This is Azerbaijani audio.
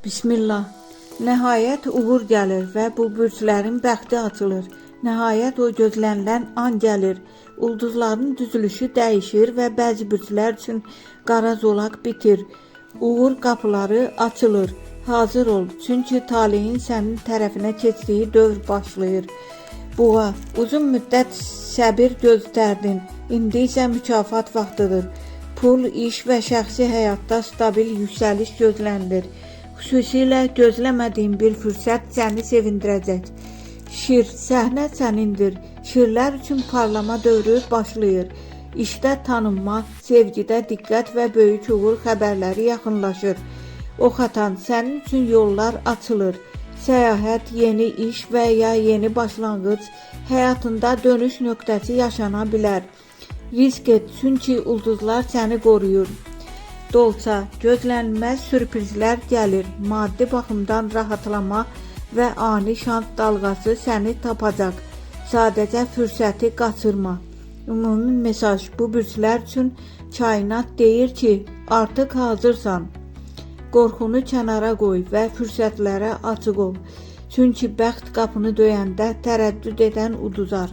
Bismillah. Nəhayət uğur gəlir və bu bürclərin bəxti açılır. Nəhayət o gözlənilən an gəlir. Ulduzların düzülüşü dəyişir və bəzi bürclər üçün qara zolaq bitir. Uğur qapıları açılır. Hazır ol, çünki taleyin sənin tərəfinə keçdiyi dövr başlayır. Buğa, uzun müddət səbir göstərdin. İndi isə mükafat vaxtıdır. Pul, iş və şəxsi həyatda stabil yüksəliş gözlənilir. Xüsusilə gözləmədiyin bir fürsət səni sevindirəcək. Şir, səhnə sənindir. Şirlər üçün parlama dövrü başlayır. İşdə tanınma, sevgidə diqqət və böyük uğur xəbərləri yaxınlaşır. Ox atan, sənin üçün yollar açılır. Səyahət, yeni iş və ya yeni başlanğıc, həyatında dönüş nöqtəsi yaşana bilər. Risk et, çünki ulduzlar səni qoruyur. Dolça, gözlənilməz sürprizlər gəlir. Maddi baxımdan rahatlama və ani şans dalğası səni tapacaq. Sadəcə fürsəti qaçırma. Ümumi mesaj bu bürclər üçün kainat deyir ki, artıq hazırsan. Qorxunu kənara qoy və fürsətlərə açıq ol. Çünki bəxt qapını döyəndə tərəddüd edən uduzar.